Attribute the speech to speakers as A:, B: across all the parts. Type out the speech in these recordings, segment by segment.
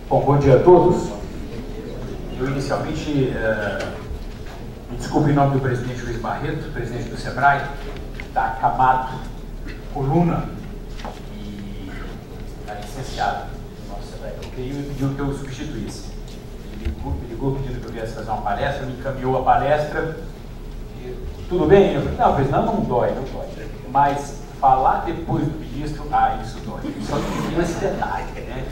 A: Bom, bom dia a todos. Eu inicialmente me desculpo em nome do presidente Luiz Barreto, presidente do SEBRAE, está acabado, coluna, e está licenciado no nosso SEBRAE. Ele me pediu que eu substituísse. Ele me ligou pedindo que eu viesse fazer uma palestra, me encaminhou a palestra. E, tudo bem? Eu falei, não dói. Mas falar depois do ministro, isso dói. Só que tem esse detalhe, né?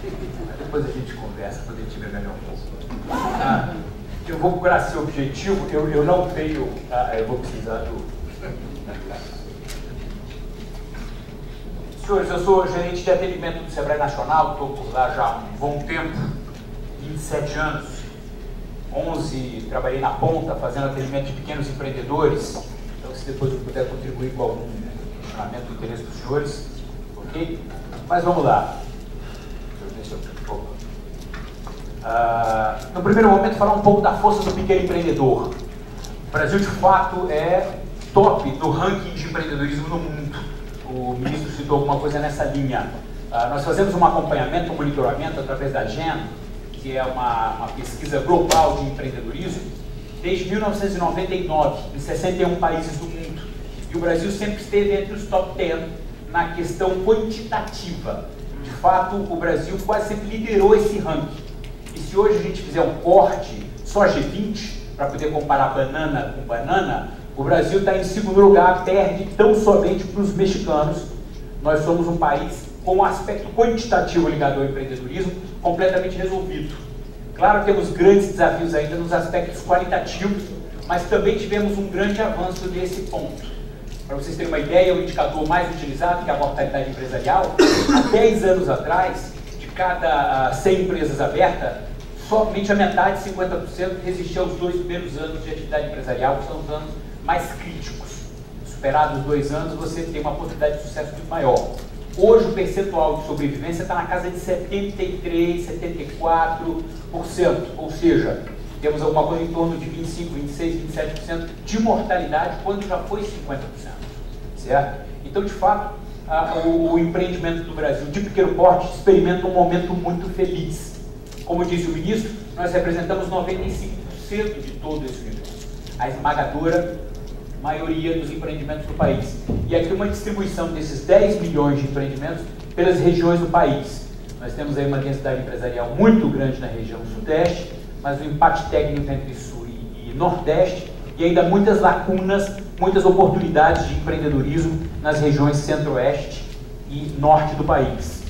A: Depois a gente conversa, quando a gente tiver melhor um pouco. Eu vou procurar ser objetivo, eu não tenho, eu vou precisar do... Senhores, eu sou gerente de atendimento do SEBRAE Nacional, estou por lá já há um bom tempo, 27 anos, 11 trabalhei na ponta, fazendo atendimento de pequenos empreendedores, então se depois eu puder contribuir com algum funcionamento do interesse dos senhores, ok? Mas vamos lá. No primeiro momento, falar um pouco da força do pequeno empreendedor. O Brasil, de fato, é top no ranking de empreendedorismo no mundo. O ministro citou alguma coisa nessa linha. Nós fazemos um acompanhamento, um monitoramento através da GEM, que é uma pesquisa global de empreendedorismo, desde 1999, em 61 países do mundo. E o Brasil sempre esteve entre os top 10 na questão quantitativa. De fato, o Brasil quase sempre liderou esse ranking. E se hoje a gente fizer um corte, só G20, para poder comparar banana com banana, o Brasil está em segundo lugar, perde tão somente para os mexicanos. Nós somos um país com um aspecto quantitativo ligado ao empreendedorismo completamente resolvido. Claro, temos grandes desafios ainda nos aspectos qualitativos, mas também tivemos um grande avanço nesse ponto. Para vocês terem uma ideia, o indicador mais utilizado, que é a mortalidade empresarial, há 10 anos atrás, de cada 100 empresas abertas, somente a metade, 50%, resistiu aos 2 primeiros anos de atividade empresarial, que são os anos mais críticos. Superados os 2 anos, você tem uma possibilidade de sucesso muito maior. Hoje, o percentual de sobrevivência está na casa de 73%, 74%, ou seja, temos alguma coisa em torno de 25%, 26%, 27% de mortalidade, quando já foi 50%, certo? Então, de fato, o empreendimento do Brasil de pequeno porte experimenta um momento muito feliz. Como disse o ministro, nós representamos 95% de todo esse universo, a esmagadora maioria dos empreendimentos do país. E aqui uma distribuição desses 10 milhões de empreendimentos pelas regiões do país. Nós temos aí uma densidade empresarial muito grande na região sudeste, mas um empate técnico entre sul e nordeste, e ainda muitas lacunas, muitas oportunidades de empreendedorismo nas regiões centro-oeste e norte do país.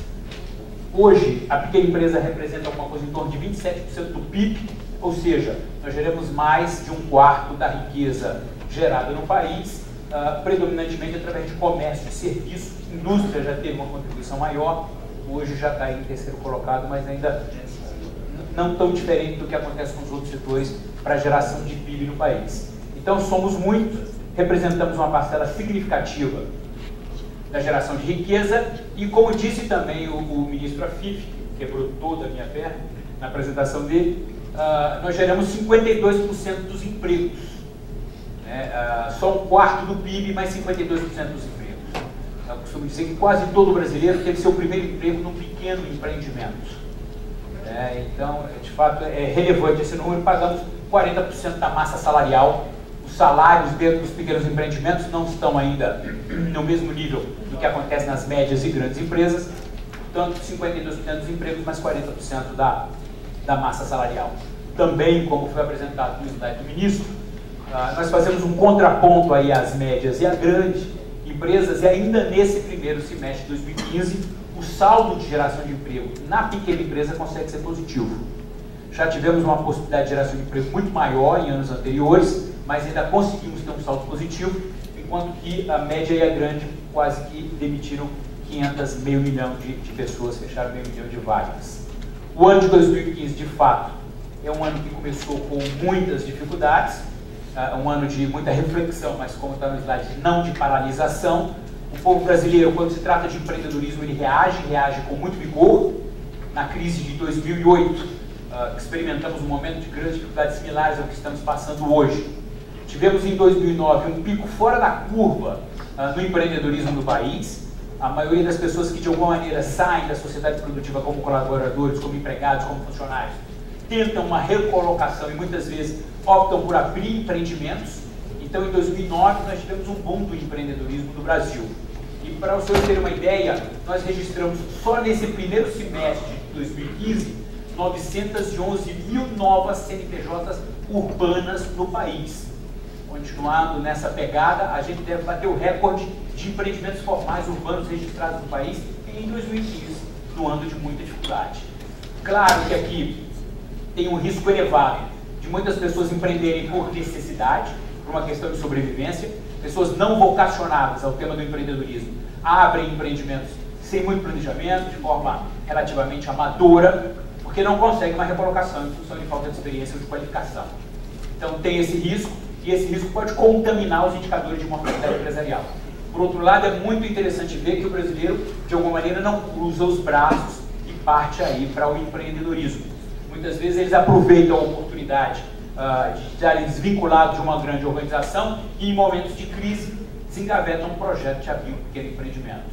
A: Hoje, a pequena empresa representa alguma coisa em torno de 27% do PIB, ou seja, nós geramos mais de 1/4 da riqueza gerada no país, predominantemente através de comércio e serviço. Indústria já teve uma contribuição maior, hoje já está em terceiro colocado, mas ainda não tão diferente do que acontece com os outros setores para a geração de PIB no país. Então, somos muito, representamos uma parcela significativa da geração de riqueza e, como disse também o ministro Afif, que quebrou toda a minha perna na apresentação dele, nós geramos 52% dos empregos, né? Só 1/4 do PIB, mas 52% dos empregos. Eu costumo dizer que quase todo brasileiro teve seu primeiro emprego num pequeno empreendimento. Então, de fato, é relevante esse número. Pagamos 40% da massa salarial. Os salários dentro dos pequenos empreendimentos não estão ainda no mesmo nível do que acontece nas médias e grandes empresas. Portanto, 52% dos empregos, mais 40% da massa salarial. Também, como foi apresentado no slide do ministro, nós fazemos um contraponto aí às médias e às grandes empresas, e ainda nesse primeiro semestre de 2015, o saldo de geração de emprego na pequena empresa consegue ser positivo. Já tivemos uma possibilidade de geração de emprego muito maior em anos anteriores, mas ainda conseguimos ter um saldo positivo, enquanto que a média e a grande quase que demitiram 500, meio milhão de pessoas, fecharam meio milhão de vagas. O ano de 2015, de fato, é um ano que começou com muitas dificuldades, um ano de muita reflexão, mas como está no slide, não de paralisação. O povo brasileiro, quando se trata de empreendedorismo, ele reage com muito vigor. Na crise de 2008, experimentamos um momento de grandes dificuldades similares ao que estamos passando hoje. Tivemos em 2009 um pico fora da curva no empreendedorismo do país, a maioria das pessoas que de alguma maneira saem da sociedade produtiva como colaboradores, como empregados, como funcionários, tentam uma recolocação e muitas vezes optam por abrir empreendimentos. Então, em 2009, nós tivemos um boom do empreendedorismo no Brasil. E para os senhores terem uma ideia, nós registramos só nesse primeiro semestre de 2015, 911 mil novas CNPJs urbanas no país. Continuando nessa pegada, a gente deve bater o recorde de empreendimentos formais urbanos registrados no país em 2015, num ano de muita dificuldade. Claro que aqui tem um risco elevado de muitas pessoas empreenderem por necessidade, por uma questão de sobrevivência. Pessoas não vocacionadas ao tema do empreendedorismo abrem empreendimentos sem muito planejamento, de forma relativamente amadora, porque não conseguem uma recolocação em função de falta de experiência ou de qualificação. Então tem esse risco, e esse risco pode contaminar os indicadores de mortalidade empresarial. Por outro lado, é muito interessante ver que o brasileiro, de alguma maneira, não cruza os braços e parte aí para o empreendedorismo. Muitas vezes eles aproveitam a oportunidade de estarem desvinculados de uma grande organização e, em momentos de crise, desengavetam um projeto de abrir um pequeno empreendimento.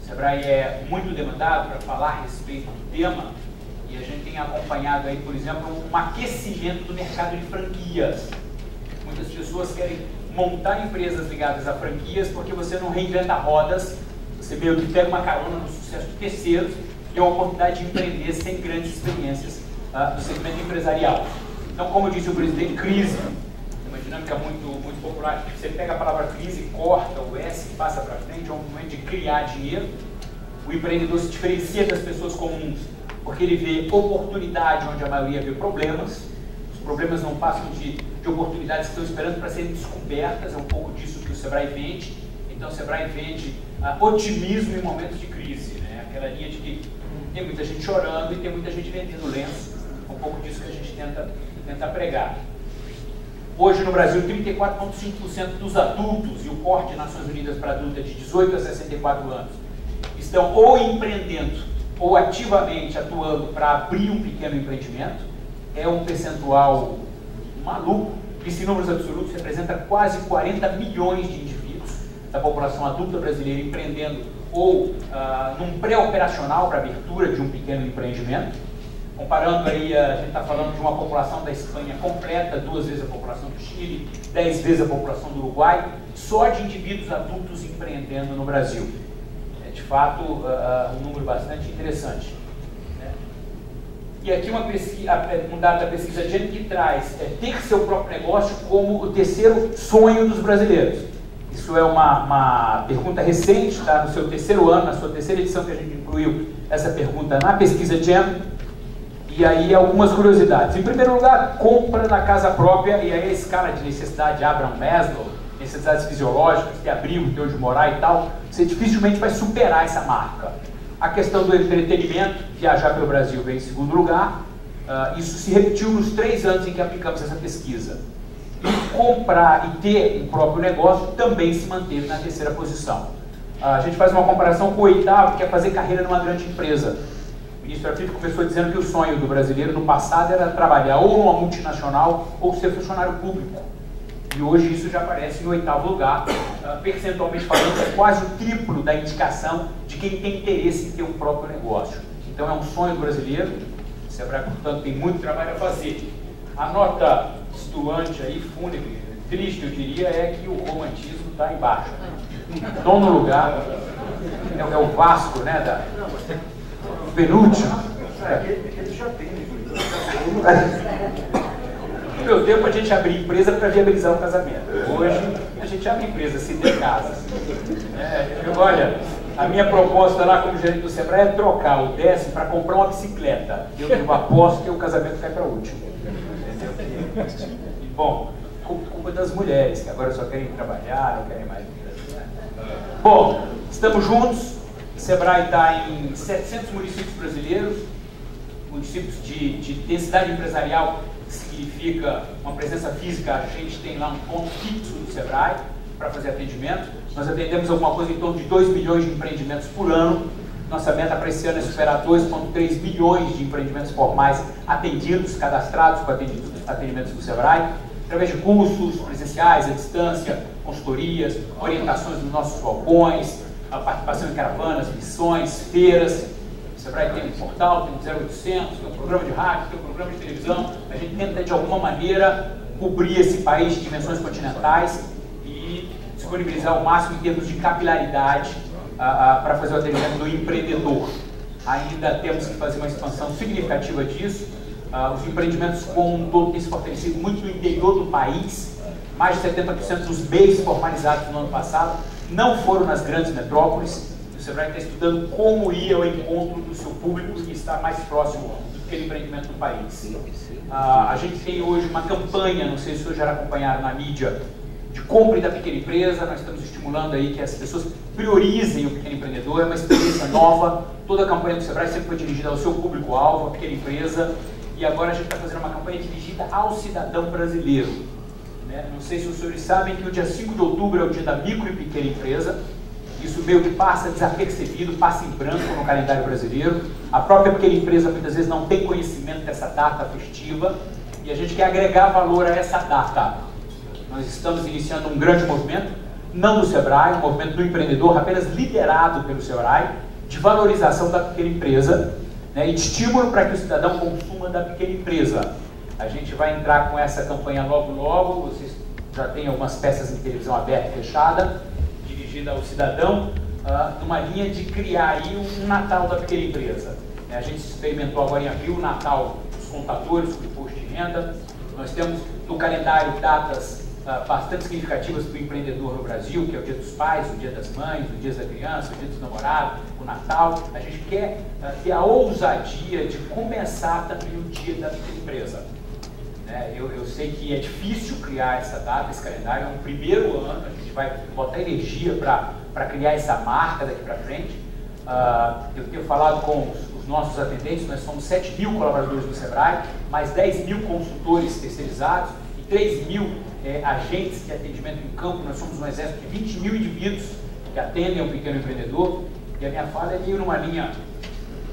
A: O Sebrae é muito demandado para falar a respeito do tema, e a gente tem acompanhado aí, por exemplo, um aquecimento do mercado de franquias. Muitas pessoas querem montar empresas ligadas a franquias porque você não reinventa rodas, você meio que pega uma carona no sucesso de terceiros e é uma oportunidade de empreender sem grandes experiências no segmento empresarial. Então, como disse o presidente, crise é uma dinâmica muito popular. Você pega a palavra crise, corta o S e passa para frente, é um momento de criar dinheiro. O empreendedor se diferencia das pessoas comuns porque ele vê oportunidade onde a maioria vê problemas. Os problemas não passam de oportunidades que estão esperando para serem descobertas, é um pouco disso que o Sebrae vende. Então, o Sebrae vende otimismo em momentos de crise, né? Aquela linha de que tem muita gente chorando e tem muita gente vendendo lenço. É um pouco disso que a gente tenta pregar. Hoje no Brasil, 34,5% dos adultos, e o corte nas Nações Unidas para adultos é de 18 a 64 anos, estão ou empreendendo ou ativamente atuando para abrir um pequeno empreendimento. É um percentual maluco. Isso, em números absolutos, representa quase 40 milhões de indivíduos da população adulta brasileira empreendendo ou num pré-operacional para abertura de um pequeno empreendimento. Comparando aí, a gente está falando de uma população da Espanha completa, 2 vezes a população do Chile, 10 vezes a população do Uruguai, só de indivíduos adultos empreendendo no Brasil. É, de fato, um número bastante interessante. Né? E aqui um dado da pesquisa Gênero que traz ter seu próprio negócio como o terceiro sonho dos brasileiros. Isso é uma pergunta recente, está no seu terceiro ano, na sua terceira edição que a gente incluiu essa pergunta na pesquisa Gênero. E aí algumas curiosidades. Em primeiro lugar, compra da casa própria, e aí a escala de necessidade de Abraham Maslow, necessidades fisiológicas, ter abrigo, ter onde morar e tal, você dificilmente vai superar essa marca. A questão do entretenimento, viajar pelo Brasil, vem em segundo lugar. Isso se repetiu nos 3 anos em que aplicamos essa pesquisa. E comprar e ter um próprio negócio também se manteve na terceira posição. A gente faz uma comparação com o 8º, que é fazer carreira numa grande empresa. O ministro Afif começou dizendo que o sonho do brasileiro no passado era trabalhar ou numa multinacional ou ser funcionário público. E hoje isso já aparece em 8º lugar, percentualmente falando, é quase o triplo da indicação de quem tem interesse em ter um próprio negócio. Então é um sonho do brasileiro, o Sebrae, portanto, tem muito trabalho a fazer. A nota estuante aí, fúnebre, triste eu diria, é que o romantismo está embaixo. Nono lugar é o Vasco, né, penúltimo.
B: Ele já tem,
A: No meu tempo a gente abria empresa para viabilizar o casamento. Hoje a gente abre empresa se tem casas. Olha, a minha proposta lá como gerente do Sebrae é trocar o 10º para comprar uma bicicleta. Eu aposto que o casamento cai para último. Entendeu? E, bom, culpa das mulheres, que agora só querem trabalhar, não querem mais. Bom, estamos juntos. O Sebrae está em 700 municípios brasileiros, municípios de densidade empresarial, que significa uma presença física. A gente tem lá um ponto fixo do Sebrae para fazer atendimento. Nós atendemos alguma coisa em torno de 2 milhões de empreendimentos por ano. Nossa meta para esse ano é superar 2,3 milhões de empreendimentos formais atendidos, cadastrados com atendimentos do Sebrae, através de cursos presenciais, à distância, consultorias, orientações nos nossos balcões, a participação em caravanas, missões, feiras. O Sebrae tem um portal, tem um 0800, tem um programa de rádio, tem um programa de televisão. A gente tenta, de alguma maneira, cobrir esse país de dimensões continentais e disponibilizar o máximo em termos de capilaridade para fazer o atendimento do empreendedor. Ainda temos que fazer uma expansão significativa disso. Os empreendimentos como um todo têm se fortalecido muito no interior do país. Mais de 70% dos meios formalizados no ano passado não foram nas grandes metrópoles. O Sebrae está estudando como ir ao encontro do seu público que está mais próximo do que o empreendimento do país. A gente tem hoje uma campanha, não sei se vocês já acompanharam na mídia, de compra da pequena empresa. Nós estamos estimulando aí que as pessoas priorizem o pequeno empreendedor. É uma experiência nova. Toda a campanha do Sebrae sempre foi dirigida ao seu público-alvo, a pequena empresa. E agora a gente está fazendo uma campanha dirigida ao cidadão brasileiro. Não sei se os senhores sabem que o dia 5 de outubro é o dia da micro e pequena empresa. Isso meio que passa desapercebido, passa em branco no calendário brasileiro. A própria pequena empresa muitas vezes não tem conhecimento dessa data festiva e a gente quer agregar valor a essa data. Nós estamos iniciando um grande movimento, não do Sebrae, um movimento do empreendedor, apenas liderado pelo Sebrae, de valorização da pequena empresa, e de estímulo para que o cidadão consuma da pequena empresa. A gente vai entrar com essa campanha logo logo. Vocês já têm algumas peças em televisão aberta e fechada, dirigida ao cidadão, numa linha de criar aí um Natal da pequena empresa. A gente experimentou agora em abril o Natal dos contadores, com imposto de renda. Nós temos no calendário datas bastante significativas para o empreendedor no Brasil, que é o Dia dos Pais, o Dia das Mães, o Dia da Criança, o Dia dos Namorados, o Natal. A gente quer ter a ousadia de começar também o Dia da pequena empresa. Eu sei que é difícil criar essa data, esse calendário, é um primeiro ano, a gente vai botar energia para criar essa marca daqui para frente. Eu tenho falado com os nossos atendentes, nós somos 7 mil colaboradores do Sebrae, mais 10 mil consultores terceirizados e 3 mil agentes de atendimento em campo. Nós somos um exército de 20 mil indivíduos que atendem ao pequeno empreendedor. E a minha fala é meio numa linha,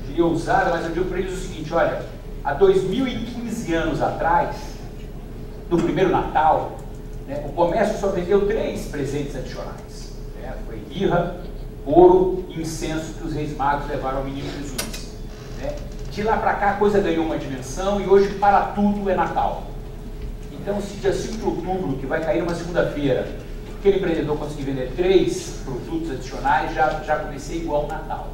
A: diria, ousada, mas eu digo para eles o seguinte: olha, há 2015 anos atrás, no primeiro Natal, o comércio só vendeu 3 presentes adicionais. Foi mirra, ouro e incenso que os Reis Magos levaram ao menino Jesus. De lá para cá a coisa ganhou uma dimensão e hoje para tudo é Natal. Então, se dia 5 de outubro, que vai cair uma segunda-feira, aquele empreendedor conseguir vender 3 produtos adicionais, já comecei igual ao Natal.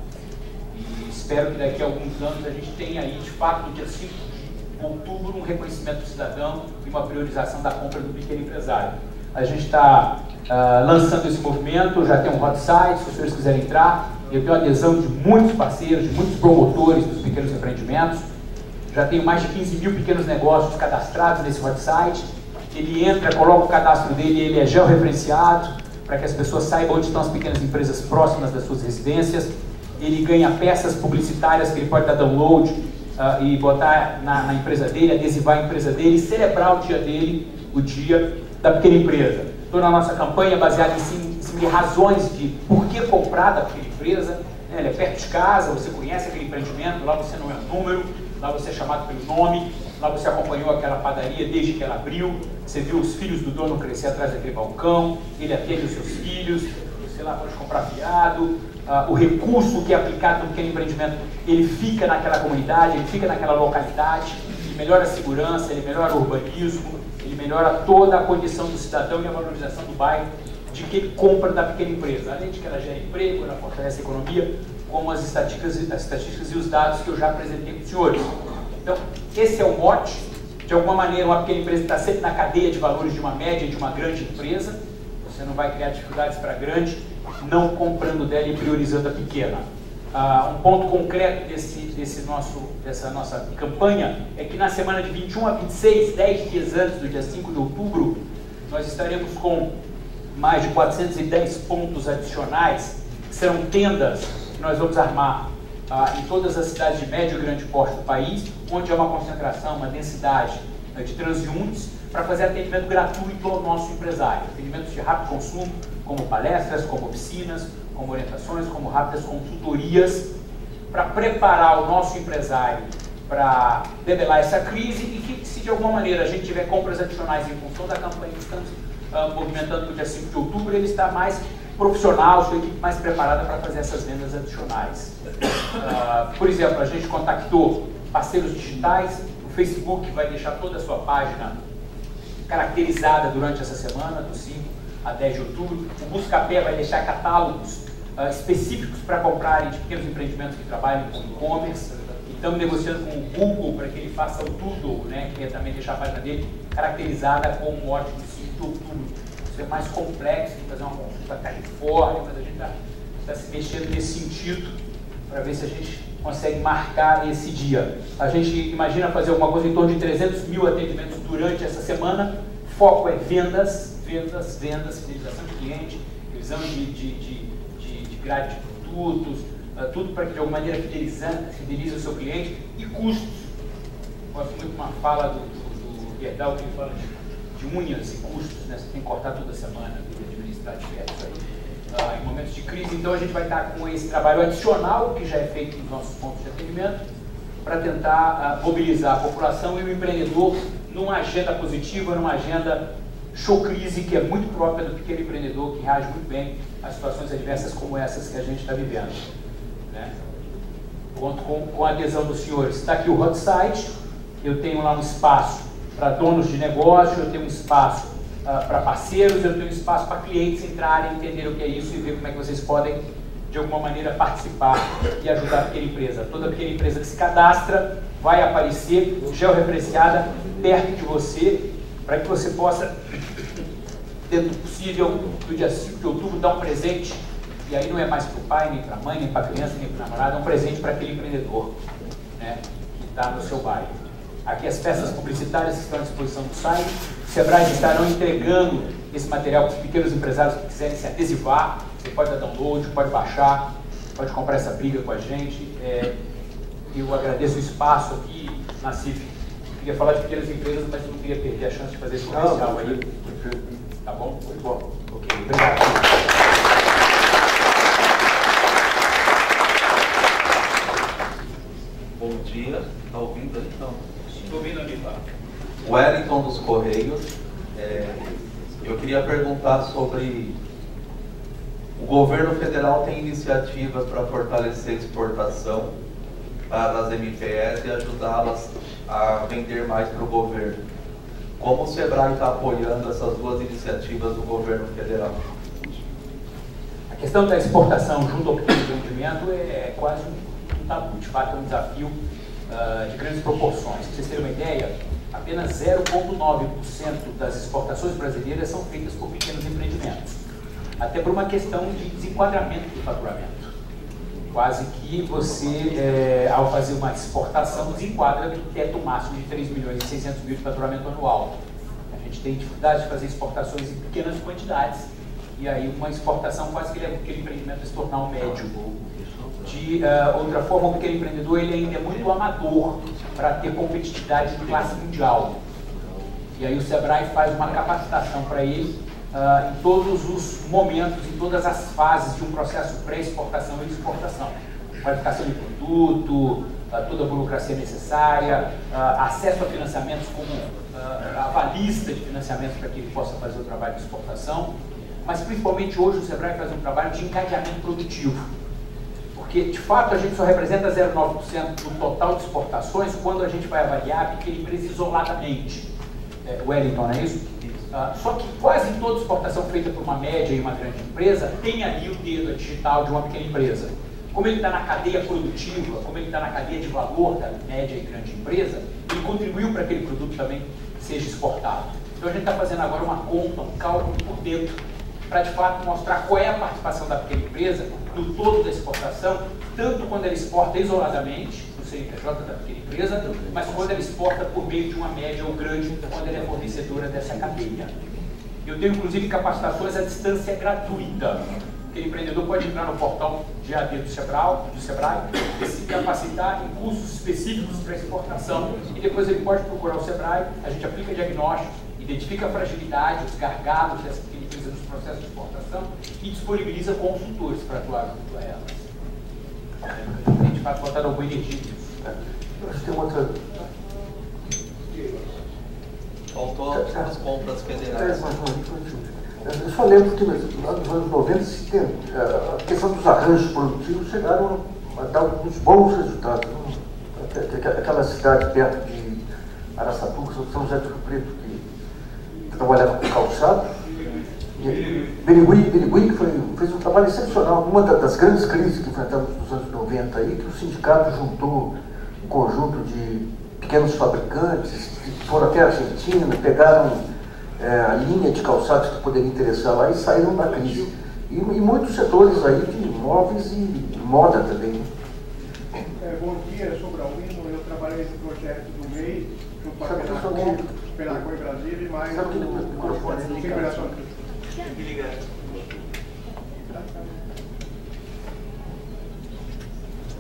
A: E espero que daqui a alguns anos a gente tenha aí, de fato, no dia 5 de outubro, um reconhecimento do cidadão e uma priorização da compra do pequeno empresário. A gente está lançando esse movimento, já tem um hot site, se os senhores quiserem entrar. Eu tenho adesão de muitos parceiros, de muitos promotores dos pequenos empreendimentos. Já tenho mais de 15 mil pequenos negócios cadastrados nesse hot site. Ele entra, coloca o cadastro dele, ele é georreferenciado, para que as pessoas saibam onde estão as pequenas empresas próximas das suas residências. Ele ganha peças publicitárias que ele pode dar download e botar na empresa dele, adesivar a empresa dele e celebrar o dia dele, o dia da pequena empresa. Estou na nossa campanha baseada em cima de razões de por que comprar da pequena empresa. Ele é perto de casa, você conhece aquele empreendimento, lá você não é um número, lá você é chamado pelo nome, lá você acompanhou aquela padaria desde que ela abriu, você viu os filhos do dono crescer atrás daquele balcão, ele atende os seus filhos, você lá pode comprar fiado, o recurso que é aplicado no pequeno empreendimento, ele fica naquela comunidade, ele fica naquela localidade, ele melhora a segurança, ele melhora o urbanismo, ele melhora toda a condição do cidadão e a valorização do bairro de que ele compra da pequena empresa, além de que ela gera emprego, ela fortalece a economia, como as estatísticas e os dados que eu já apresentei para os senhores. Então, esse é o mote. De alguma maneira, uma pequena empresa está sempre na cadeia de valores de uma média e de uma grande empresa. Você não vai criar dificuldades para a grande, não comprando dela e priorizando a pequena. Um ponto concreto dessa nossa campanha é que na semana de 21 a 26, 10 dias antes do dia 5 de outubro, nós estaremos com mais de 410 pontos adicionais, que serão tendas que nós vamos armar em todas as cidades de médio e grande porte do país, onde há uma concentração, uma densidade de transeuntes, para fazer atendimento gratuito ao nosso empresário. Atendimentos de rápido consumo, como palestras, como oficinas, como orientações, como rápidas consultorias, para preparar o nosso empresário para debelar essa crise e que, se de alguma maneira a gente tiver compras adicionais em função da campanha que estamos movimentando no dia 5 de outubro, ele está mais profissional, sua equipe mais preparada para fazer essas vendas adicionais. Por exemplo, a gente contactou parceiros digitais, o Facebook vai deixar toda a sua página caracterizada durante essa semana, do 5 a 10 de outubro. O Buscapé vai deixar catálogos específicos para comprarem de pequenos empreendimentos que trabalham com e-commerce. Estamos negociando com o Google para que ele faça o Doodle, né, que é também deixar a página dele caracterizada como um ótimo 5 de outubro. Isso é mais complexo, tem que fazer uma consulta da Califórnia, mas a gente está se mexendo nesse sentido para ver se a gente consegue marcar esse dia. A gente imagina fazer alguma coisa em torno de 300 mil atendimentos durante essa semana. Foco é vendas, fidelização de cliente, revisão de grade de produtos, tudo para que de alguma maneira fidelize o seu cliente, e custos. Gosto muito de uma fala do Gerdau, que ele fala de unhas e custos, né? Você tem que cortar toda semana, administrar diversos aí. Em momentos de crise, então a gente vai estar com esse trabalho adicional que já é feito nos nossos pontos de atendimento para tentar mobilizar a população e o empreendedor numa agenda positiva, numa agenda show crise, que é muito própria do pequeno empreendedor, que reage muito bem a situações adversas como essas que a gente está vivendo, né? Conto com a adesão dos senhores. Está aqui o hot site, eu tenho lá um espaço para donos de negócio, eu tenho um espaço para parceiros, eu tenho um espaço para clientes entrarem, entender o que é isso e ver como é que vocês podem, de alguma maneira, participar e ajudar a pequena empresa. Toda pequena empresa que se cadastra vai aparecer georreferenciada perto de você, para que você possa, dentro do possível, no dia 5 de outubro, dar um presente. E aí não é mais para o pai, nem para a mãe, nem para a criança, nem para o namorado, é um presente para aquele empreendedor, né, que está no seu bairro. Aqui as peças publicitárias que estão à disposição do site. O Sebrae estarão entregando esse material para os pequenos empresários que quiserem se adesivar. Você pode dar download, pode baixar, pode comprar essa briga com a gente. Eu agradeço o espaço aqui, Nassif. Queria falar de pequenas empresas, mas eu não queria perder a chance de fazer esse comercial aí. Tá bom? Muito bom. Ok, obrigado.
C: Bom dia, está ouvindo aí? Não.
A: Estou ouvindo ali, tá?
C: Wellington dos Correios. Eu queria perguntar sobre o governo federal tem iniciativas para fortalecer a exportação das MPS e ajudá-las a vender mais para o governo. Como o Sebrae está apoiando essas duas iniciativas do governo federal?
A: A questão da exportação junto ao pequeno empreendimento é quase um tabu, de fato é um desafio de grandes proporções. Para vocês terem uma ideia, apenas 0,9% das exportações brasileiras são feitas por pequenos empreendimentos, até por uma questão de desenquadramento do faturamento. Quase que você, ao fazer uma exportação, desenquadra do teto máximo de 3 milhões e 600 mil de faturamento anual. A gente tem dificuldade de fazer exportações em pequenas quantidades, e aí uma exportação quase que leva aquele empreendimento a se tornar um médio. De outra forma, o pequeno empreendedor ele ainda é muito amador para ter competitividade de classe mundial. E aí o Sebrae faz uma capacitação para ele em todos os momentos, em todas as fases de um processo pré-exportação e exportação. Qualificação de produto, toda a burocracia necessária, acesso a financiamentos como avalista de financiamentos para que ele possa fazer o trabalho de exportação. Mas principalmente hoje o Sebrae faz um trabalho de encadeamento produtivo. Porque, de fato, a gente só representa 0,9% do total de exportações quando a gente vai avaliar a pequena empresa isoladamente. O Wellington, não é isso? Só que quase toda exportação feita por uma média e uma grande empresa tem ali o dedo digital de uma pequena empresa. Como ele está na cadeia produtiva, como ele está na cadeia de valor da média e grande empresa, ele contribuiu para que aquele produto também seja exportado. Então a gente está fazendo agora uma conta, um cálculo por dentro, para de fato mostrar qual é a participação da pequena empresa no todo da exportação, tanto quando ela exporta isoladamente, no CNPJ da pequena empresa, mas quando ela exporta por meio de uma média ou grande, quando ela é fornecedora dessa cadeia. Eu tenho inclusive capacitações à distância gratuita. Aquele empreendedor pode entrar no portal de AD do Sebrae e se capacitar em cursos específicos para exportação. E depois ele pode procurar o Sebrae, a gente aplica diagnósticos, identifica a fragilidade, os gargalos dessa pequena empresa nos processos de exportação e disponibiliza consultores para atuar junto a elas. A gente vai botar alguma energia nisso.
B: Eu acho que tem uma outra.
C: Faltou as compras federais.
B: Eu só lembro que lá nos anos 90 a questão dos arranjos produtivos chegaram a dar uns bons resultados. Aquela cidade perto de Araçatuba, São José do Rio Preto, que trabalhava com calçado, Birigui fez um trabalho excepcional. Uma das grandes crises que enfrentamos nos anos 90 aí, que o sindicato juntou um conjunto de pequenos fabricantes, foram até a Argentina, pegaram a linha de calçados que poderia interessar lá e saíram da crise. E muitos setores aí de móveis e moda também.
D: Bom dia, eu sou Braulino, eu trabalhei nesse projeto do MEI, junto com a Penacor em Brasília e mais o Seguração.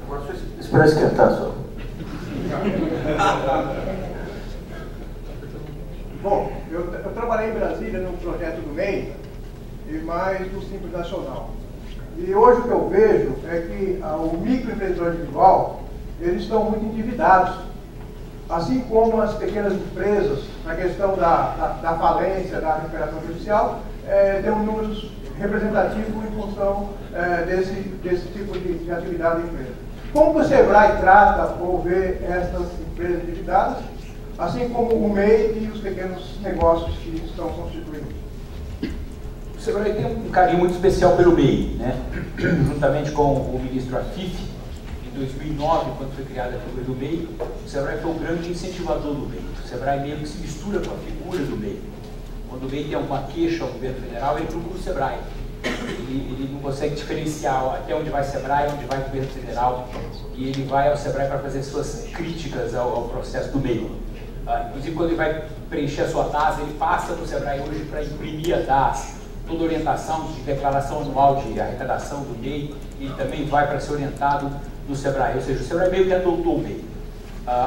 B: Agora só esperar esquentar só.
D: Bom, eu trabalhei em Brasília no projeto do MEI e mais do Simples Nacional. E hoje o que eu vejo é que o microempreendedor individual, eles estão muito endividados. Assim como as pequenas empresas, na questão da falência, da recuperação judicial, tem um número representativo em função desse tipo de atividade da empresa. Como o SEBRAE trata ou vê essas empresas endividadas, assim como o MEI e os pequenos negócios que estão constituindo?
A: O SEBRAE tem um carinho muito especial pelo MEI, né? Juntamente com o ministro Afif, em 2009, quando foi criada a figura do MEI, o SEBRAE foi um grande incentivador do MEI. O SEBRAE meio que se mistura com a figura do MEI. Quando o MEI tem alguma queixa ao governo federal, ele procura o SEBRAE. Ele não consegue diferenciar até onde vai o SEBRAE, onde vai o governo federal, e ele vai ao SEBRAE para fazer suas críticas ao processo do MEI. Inclusive, quando ele vai preencher a sua DAS, ele passa no SEBRAE hoje para imprimir a DAS, toda a orientação de declaração anual de arrecadação do MEI, e também vai para ser orientado no SEBRAE, ou seja, o SEBRAE meio que adotou o MEI.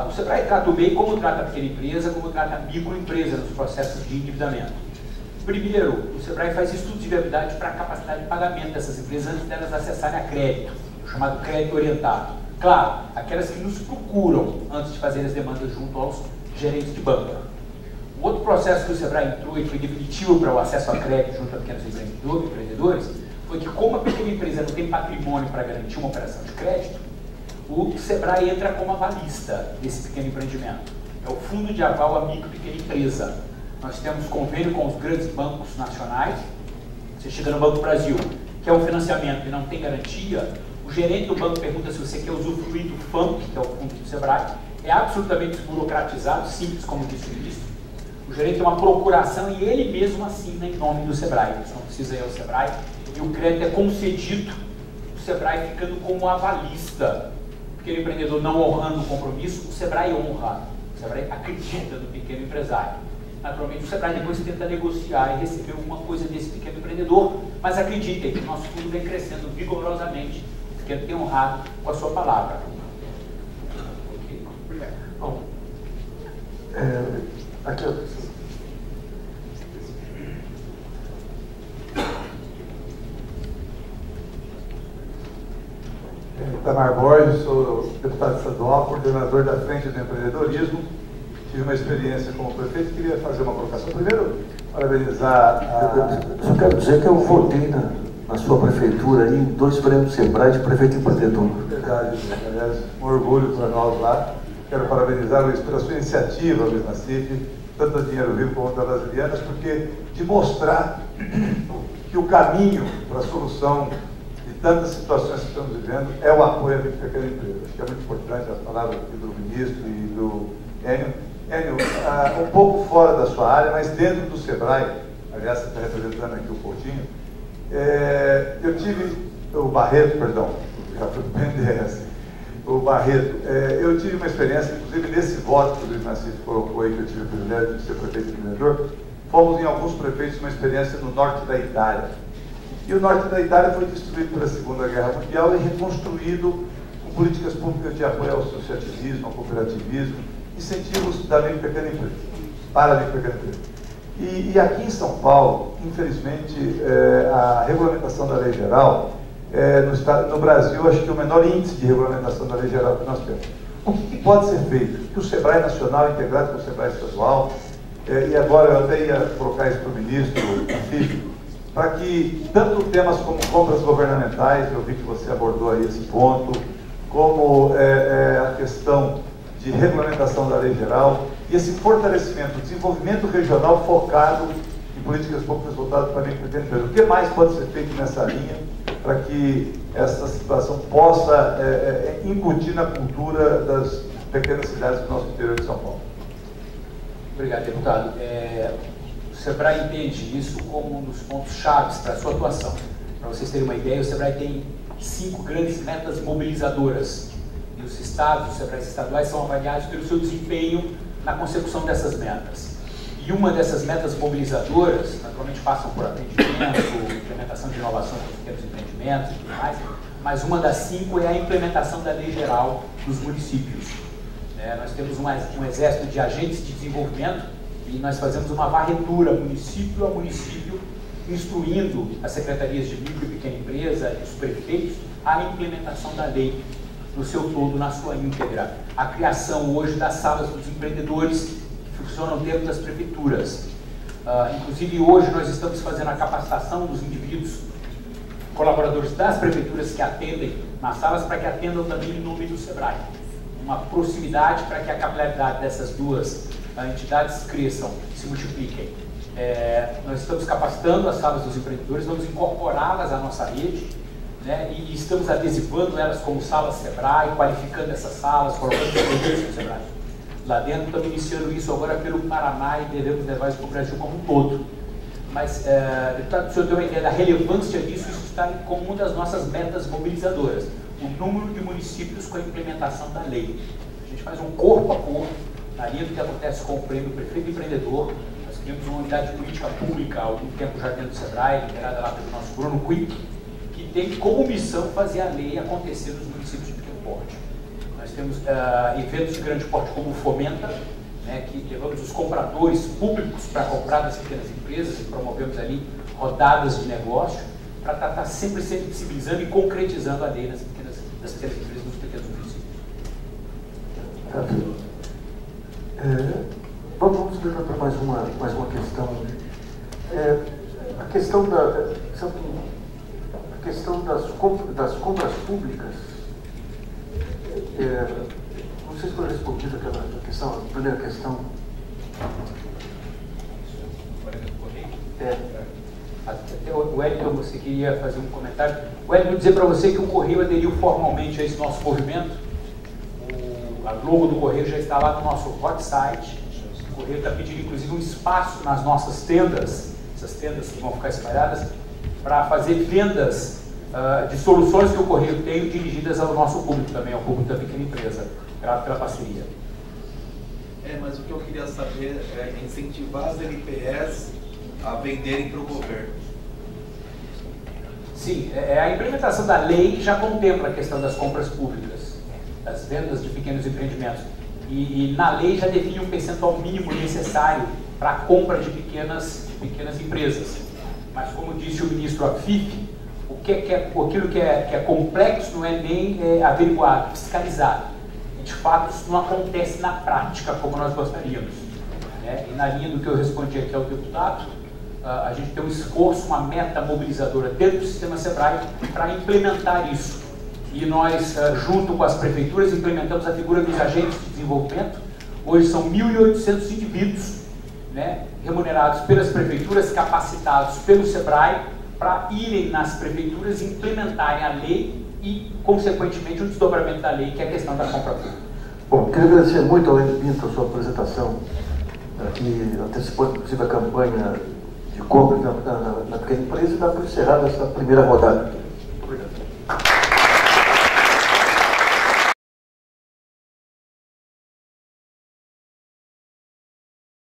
A: O SEBRAE trata o MEI como trata a pequena empresa, como trata a microempresa nos processos de endividamento. Primeiro, o SEBRAE faz estudos de viabilidade para a capacidade de pagamento dessas empresas antes delas acessarem a crédito, chamado crédito orientado. Claro, aquelas que nos procuram antes de fazer as demandas junto aos gerentes de banco. O outro processo que o SEBRAE entrou e foi definitivo para o acesso a crédito junto a pequenos empreendedores foi que, como a pequena empresa não tem patrimônio para garantir uma operação de crédito, o SEBRAE entra como avalista desse pequeno empreendimento. É o Fundo de Aval à Micro e Pequena Empresa. Nós temos convênio com os grandes bancos nacionais. Você chega no Banco do Brasil, quer um financiamento e não tem garantia, o gerente do banco pergunta se você quer usufruir do FAMP, que é o fundo do SEBRAE. É absolutamente desburocratizado, simples, como disse o ministro. O gerente tem uma procuração e ele mesmo assina em nome do SEBRAE. Você não precisa ir ao SEBRAE. E o crédito é concedido, o SEBRAE ficando como avalista. O pequeno empreendedor não honrando o compromisso, o SEBRAE honra. O SEBRAE acredita no pequeno empresário. Naturalmente, o SEBRAE depois tenta negociar e receber alguma coisa desse pequeno empreendedor, mas acreditem que o nosso fundo vem crescendo vigorosamente, porque ele tem honrado com a sua palavra. Okay.
B: Bom, aqui
E: Itamar Borges, sou deputado estadual, coordenador da Frente do Empreendedorismo. Tive uma experiência como prefeito e queria fazer uma colocação. Primeiro, parabenizar
B: Eu só quero dizer que eu votei na sua prefeitura aí, em 2 prêmios SEBRAE de prefeito empreendedor.
E: Verdade, aliás, um orgulho para nós lá. Quero parabenizar o Luiz pela sua iniciativa, Luiz Nassif, tanto da Dinheiro Vivo como da Brasilianas, porque de mostrar que o caminho para a solução de tantas situações que estamos vivendo é o apoio à pequena empresa. Acho que é muito importante as palavras aqui do ministro e do Enio. Enio, um pouco fora da sua área, mas dentro do SEBRAE, aliás, você está representando aqui o Coutinho, eu tive, o Barreto, perdão, já foi o BNDES, o Barreto, eu tive uma experiência, inclusive nesse voto que o Luiz Nassif colocou aí, que eu tive o privilégio de ser prefeito e empreendedor, fomos em alguns prefeitos uma experiência no norte da Itália. E o norte da Itália foi destruído pela Segunda Guerra Mundial e reconstruído com políticas públicas de apoio ao associativismo, ao cooperativismo, incentivos da micro e pequena empresa, para a micro e pequena empresa. E aqui em São Paulo, infelizmente, a regulamentação da lei geral, no Brasil, acho que é o menor índice de regulamentação da lei geral que nós temos. O que pode ser feito? Que o SEBRAE Nacional, integrado com o SEBRAE Estadual, e agora eu até ia colocar isso para o ministro, para que tanto temas como compras governamentais, eu vi que você abordou aí esse ponto, como a questão de regulamentação da lei geral e esse fortalecimento, o desenvolvimento regional focado em políticas públicas voltadas para a micro e pequena empresa. O que mais pode ser feito nessa linha para que essa situação possa incutir na cultura das pequenas cidades do nosso interior de São Paulo?
A: Obrigado, deputado. O SEBRAE entende isso como um dos pontos chaves para a sua atuação. Para vocês terem uma ideia, o SEBRAE tem 5 grandes metas mobilizadoras. E os estados, os SEBRAEs estaduais, são avaliados pelo seu desempenho na consecução dessas metas. E uma dessas metas mobilizadoras, naturalmente passam por atendimento, implementação de inovações nos pequenos empreendimentos e tudo mais, mas uma das 5 é a implementação da lei geral dos municípios. Nós temos um exército de agentes de desenvolvimento e nós fazemos uma varredura município a município, instruindo as secretarias de micro e pequena empresa e os prefeitos a implementação da lei no seu todo, na sua íntegra. A criação hoje das salas dos empreendedores que funcionam dentro das prefeituras. Inclusive hoje nós estamos fazendo a capacitação dos indivíduos, colaboradores das prefeituras que atendem nas salas, para que atendam também em nome do SEBRAE. Uma proximidade para que a capilaridade dessas duas entidades cresçam, se multipliquem. Nós estamos capacitando as salas dos empreendedores, vamos incorporá-las à nossa rede, né, e estamos adesivando elas como salas SEBRAE, qualificando essas salas, colocando os produtos do SEBRAE. Lá dentro estamos iniciando isso agora pelo Paraná e devemos levar isso para o Brasil como um todo. Mas, deputado, o senhor tem uma ideia da relevância disso, isso está como uma das nossas metas mobilizadoras. O número de municípios com a implementação da lei. A gente faz um corpo a corpo, na linha do que acontece com o prêmio Prefeito Empreendedor. Nós criamos uma unidade de política pública há algum tempo já dentro do SEBRAE, liderada lá pelo nosso Bruno Quick, que tem como missão fazer a lei acontecer nos municípios de pequeno porte. Nós temos eventos de grande porte como o Fomenta, né, que levamos os compradores públicos para comprar das pequenas empresas e promovemos ali rodadas de negócio, para estar sempre sensibilizando e concretizando a lei das pequenas empresas nos pequenos municípios.
B: Vamos levantar mais uma questão. A questão das compras públicas. Não sei se foi respondida aquela questão, a primeira questão.
A: Até o Wellington, você queria fazer um comentário. O Wellington, dizer para você que o Correio aderiu formalmente a esse nosso movimento. A logo do Correio já está lá no nosso hot site. O Correio está pedindo, inclusive, um espaço nas nossas tendas, essas tendas que vão ficar espalhadas, para fazer vendas de soluções que o Correio tem dirigidas ao nosso público também, ao público da pequena empresa. Grato pela parceria.
C: Mas o que eu queria saber é incentivar as LPS a venderem para o governo.
A: Sim, a implementação da lei já contempla a questão das compras públicas, das vendas de pequenos empreendimentos. E na lei já define um percentual mínimo necessário para a compra de pequenas empresas. Mas, como disse o ministro Afif, aquilo que é complexo não é nem averiguado, fiscalizado. E, de fato, isso não acontece na prática como nós gostaríamos. Né? E na linha do que eu respondi aqui ao deputado, a gente tem um esforço, uma meta mobilizadora dentro do sistema SEBRAE para implementar isso. E nós, junto com as prefeituras, implementamos a figura dos agentes de desenvolvimento. Hoje são 1.800 indivíduos, né, remunerados pelas prefeituras, capacitados pelo SEBRAE, para irem nas prefeituras e implementarem a lei e, consequentemente, o desdobramento da lei, que é a questão da compra pública.
B: Bom, queria agradecer muito ao Pinto a sua apresentação, que antecipou, inclusive, a campanha de compra na pequena empresa, e dá para encerrar essa primeira rodada aqui.